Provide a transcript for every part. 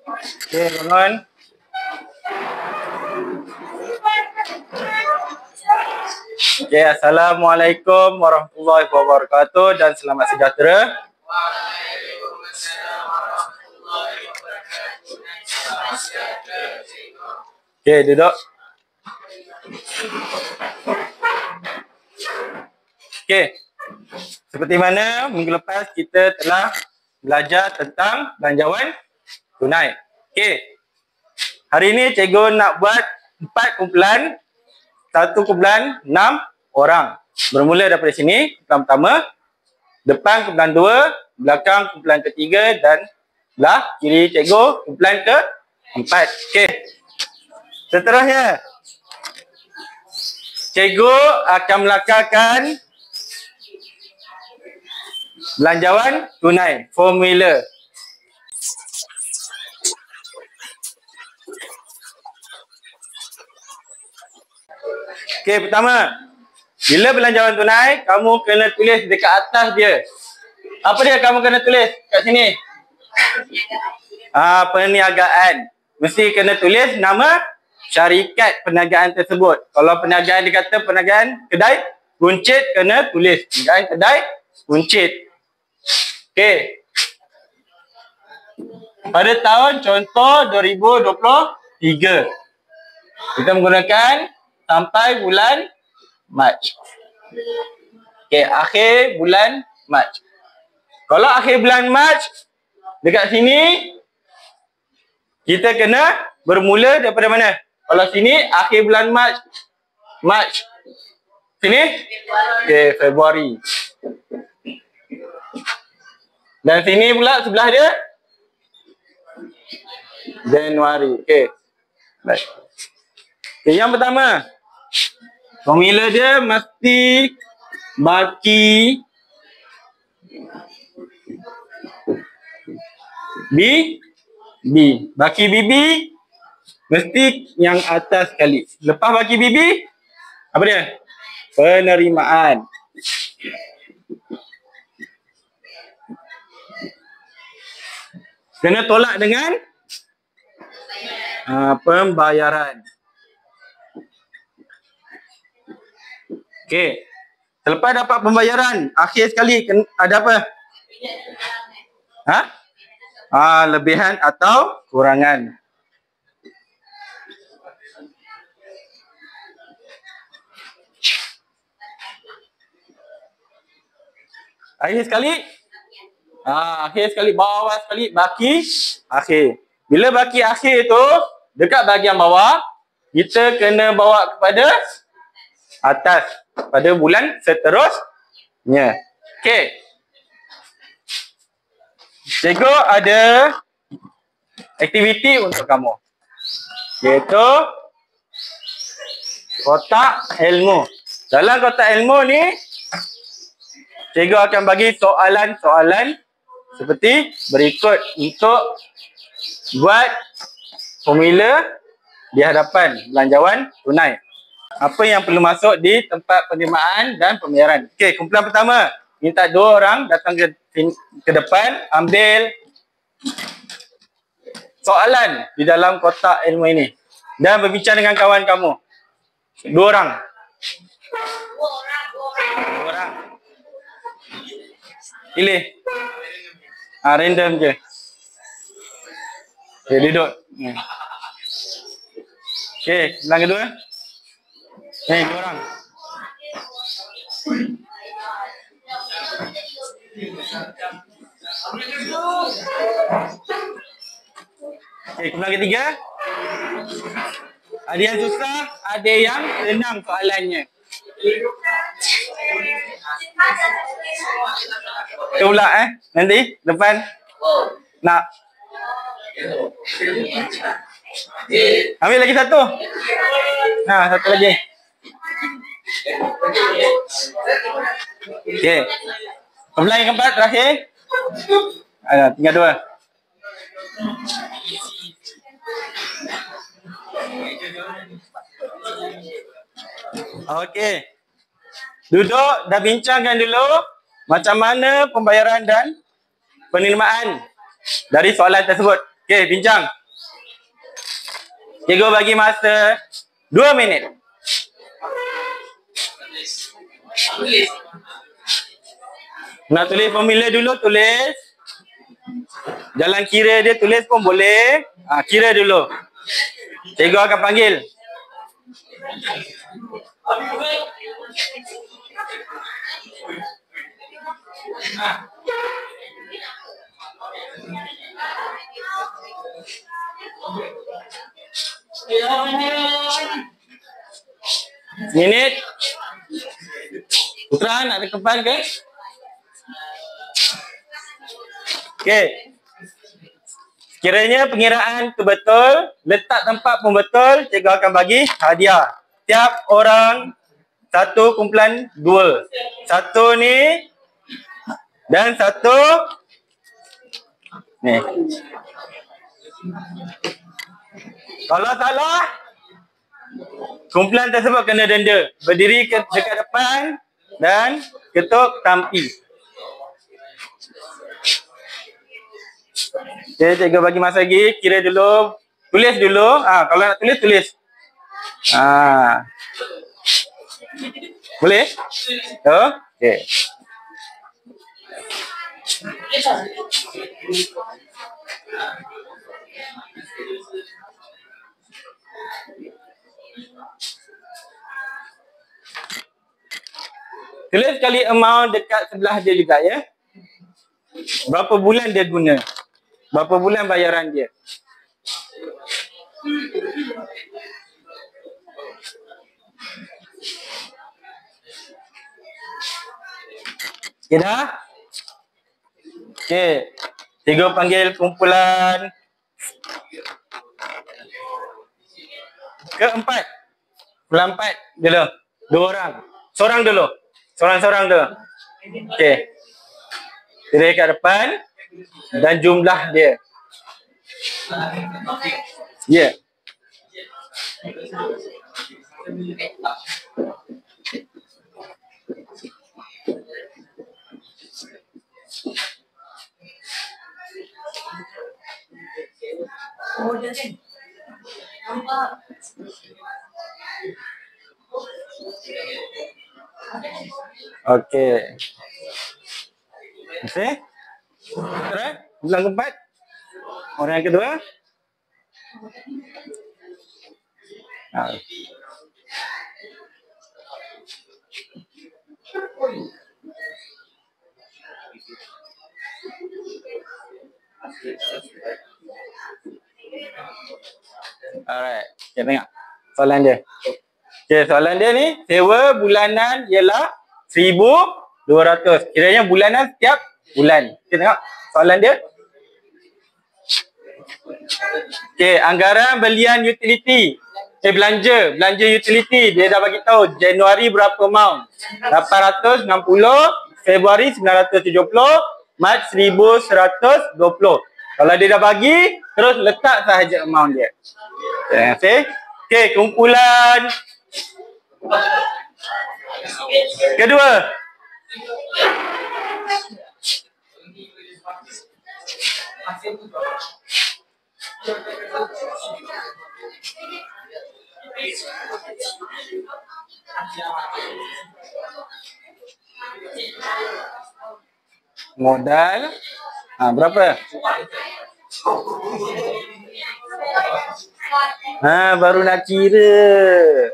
Okey, bangun. Okey, Assalamualaikum warahmatullahi wabarakatuh dan selamat sejahtera. Okey, duduk. Okey. Seperti mana minggu lepas kita telah belajar tentang belanjawan tunai. Okey. Hari ini cikgu nak buat 4 kumpulan 1,6 orang. Bermula daripada sini, kumpulan pertama, depan kumpulan 2, belakang kumpulan ketiga dan belah kiri cikgu kumpulan ke-4. Okey. Seterusnya, cikgu akan melakarkan belanjawan tunai, formula. Okey, pertama, bila belanjawan tunai, kamu kena tulis dekat atas dia. Apa dia kamu kena tulis kat sini? Perniagaan. Mesti kena tulis nama syarikat perniagaan tersebut. Kalau perniagaan dia kata perniagaan kedai runcit, kena tulis perniagaan kedai runcit. Okey. Pada tahun contoh 2023, kita menggunakan sampai bulan Mac. Okey, akhir bulan Mac. Kalau akhir bulan Mac, dekat sini kita kena bermula daripada mana? Kalau sini akhir bulan Mac. Sini? Okey, Februari. Dan sini pula sebelah dia Januari. Okey. Baik. Okay, yang pertama, formula dia mesti baki baki BB mesti yang atas sekali. Lepas baki BB, apa dia? Penerimaan. Kena tolak dengan pembayaran. Okey. Selepas dapat pembayaran, akhir sekali ada apa? Lebihan atau kurangan. Akhir sekali? Akhir sekali, bawah sekali, baki akhir. Bila baki akhir tu, dekat bahagian bawah, kita kena bawa kepada atas pada bulan seterusnya. Okey. Cikgu ada aktiviti untuk kamu, iaitu kotak ilmu. Dalam kotak ilmu ni, cikgu akan bagi soalan-soalan seperti berikut untuk buat formula di hadapan belanjawan tunai. Apa yang perlu masuk di tempat penerimaan dan pembayaran. Okey, kumpulan pertama, minta 2 orang datang ke depan, ambil soalan di dalam kotak ilmu ini dan berbincang dengan kawan kamu. 2 orang. 2 orang. Pilih. Random je. Okey, duduk. Okey, yang kedua. 2 orang. Okey, kumpulan ketiga. Ada yang susah, ada yang senang soalannya. Pula nanti depan nak ambil lagi satu. Satu lagi. Okey. Kumpulan yang keempat terakhir. Tinggal 2. Okey. Duduk dan bincangkan dulu macam mana pembayaran dan penerimaan dari soalan tersebut. Okey, bincang. Cikgu bagi masa 2 minit. Nak tulis formula dulu, tulis. Jalan kira dia tulis pun boleh. Kira dulu. Cikgu akan panggil. Minit. Putra nak rekepan ke? Okey. Kiranya pengiraan tu betul, letak tempat pun betul, cikgu akan bagi hadiah. Tiap orang 1.2. Satu ni dan satu ni. Kalau salah, kumpulan tersebut kena denda. Berdiri dekat depan dan ketuk tampi. Okay, cikgu bagi masa lagi. Kira dulu. Tulis dulu. Kalau nak tulis, tulis. Boleh? Okay. Tulis kali amount dekat sebelah dia juga ya. Berapa bulan dia guna? Berapa bulan bayaran dia? Okay dah? Okay. Cikgu panggil kumpulan keempat. Kumpulan 4 dulu. 2 orang. Seorang dulu. Seorang-seorang dulu. Okay. Pilih kat depan dan jumlah dia. Ya. Yeah. Okey. Okey. Terus, bulan keempat. Orang yang kedua. Alright. Okay, tengok soalan dia. Okay, soalan dia ni, sewa bulanan ialah 1,200. Kiranya bulanan setiap bulan. Okay, tengok soalan dia. Okay, anggaran belian utility. Belanja utility. Dia dah bagi tahu Januari berapa amount? 860, Februari 970, Mac 1120. Kalau dia dah bagi, terus letak sahaja amount dia. Terima kasih. Okay, kumpulan kedua. Modal berapa? Baru nak kira.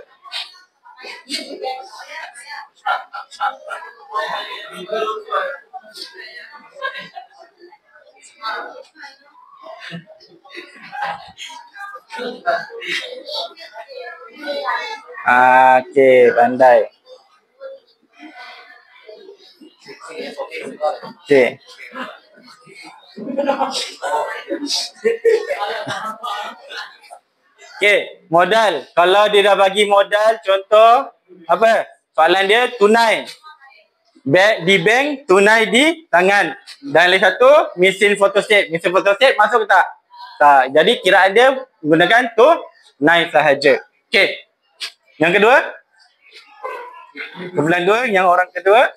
Okey, pandai. Okey. Okey, modal. Kalau dia dah bagi modal, contoh apa? Soalan dia tunai. Di bank, tunai di tangan. Dan lagi satu, mesin photostat. Mesin photostat masuk ke tak? Tak. Jadi kiraan dia gunakan tunai sahaja. Okey. Yang kedua? Kumpulan 2, yang orang kedua.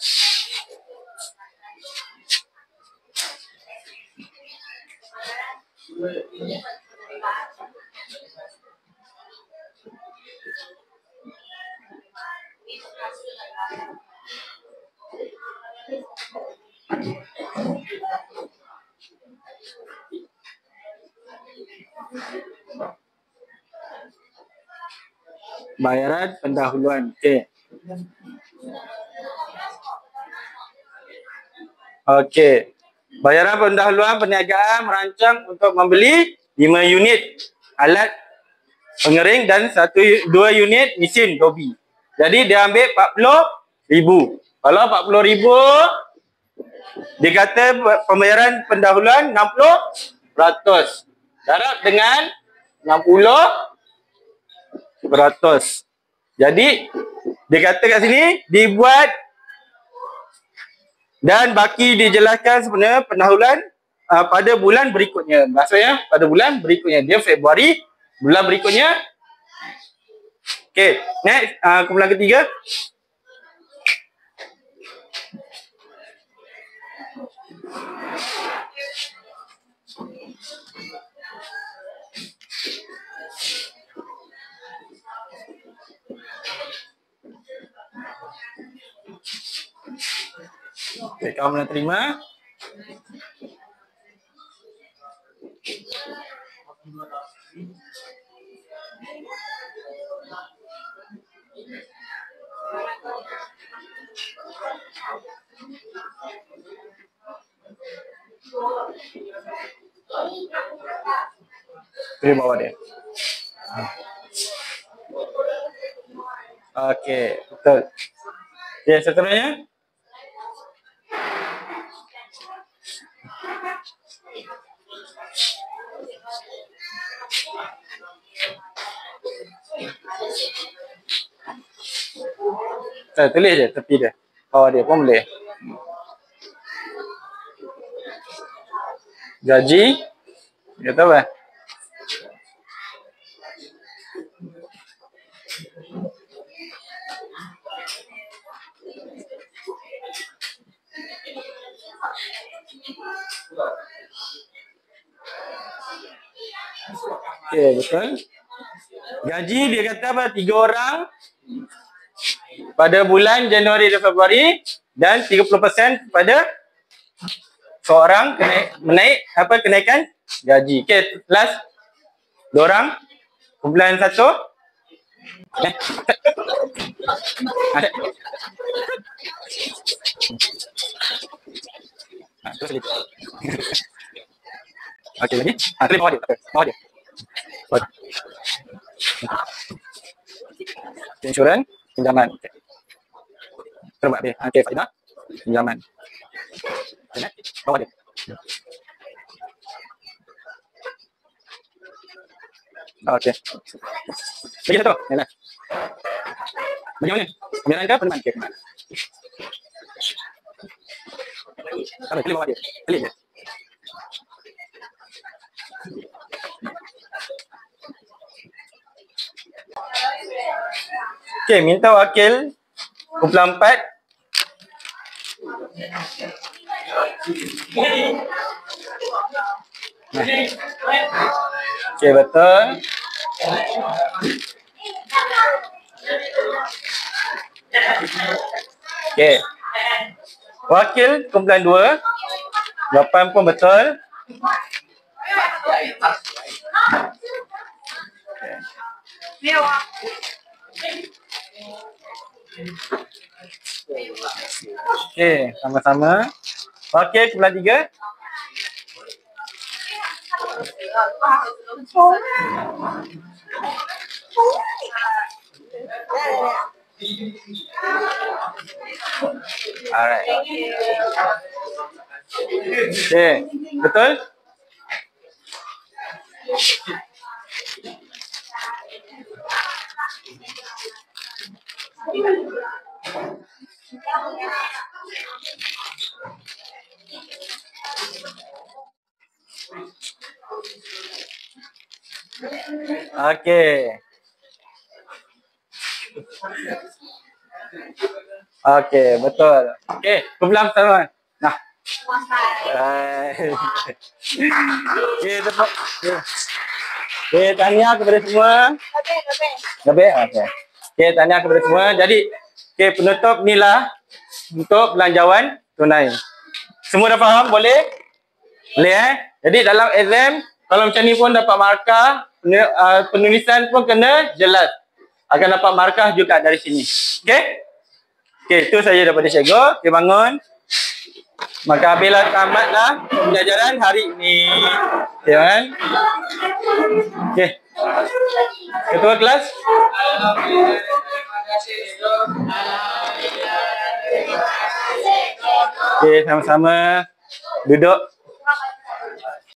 Bayaran pendahuluan. Okey. Okey. Bayaran pendahuluan perniagaan merancang untuk membeli 5 unit alat pengering dan 2 unit mesin dobi. Jadi dia ambil 40,000. Kalau 40,000, dia kata pembayaran pendahuluan 60%. Darab dengan 60%. Jadi dia kata kat sini dibuat dan baki dijelaskan sebenarnya pendahuluan pada bulan berikutnya. Maksudnya pada bulan berikutnya. Dia Februari, bulan berikutnya. Okey, next kumpulan ketiga. Okey, kamu nak terima. Di bawah dia. Okey, betul. Okey, seterusnya. Tulis je tepi dia. Bawah dia pun boleh. Gaji. Dia tahu kan? Okey, betul. Gaji dia kata apa? 3 orang pada bulan Januari dan Februari dan 30% pada seorang kenaikan gaji. Okey, last 2 orang kumpulan 1. Terus lagi. Okey, lagi. Tulis bawah dia. Bawah dia. Insurans, pinjaman. Okay. Terbuat dia. Okey, faedah. Pinjaman. Bawah dia. Okey. Lagi satu. Yalah. Bagaimana? Pembayaran ke penerimaan? Okey, penerimaan. Apa? Pilih bawah dia. Pilih dia. Okey, minta wakil kumpulan 4. Okey, betul. Okey. Wakil kumpulan 2. Jawapan pun betul. Okey, sama-sama. Okey, kumpulan 3. Alright. Okey, betul? Okey. Okey, betul. Okey, kumpulan pertama. Nah. Okey, tepuk. Okey, tahniah kepada semua. Lebih. Okey. Okey, tahniah kepada semua. Jadi, okey, penutup inilah untuk belanjawan tunai. Semua dah faham? Boleh? Boleh Jadi dalam exam, kalau macam ni pun dapat markah, penulisan pun kena jelas. Akan dapat markah juga dari sini. Okey? Okey, itu saja daripada cikgu. Okey, bangun. Maka habislah tamatlah pembelajaran hari ini. Okey kan? Okey. Ketua kelas. Okey, sama-sama duduk.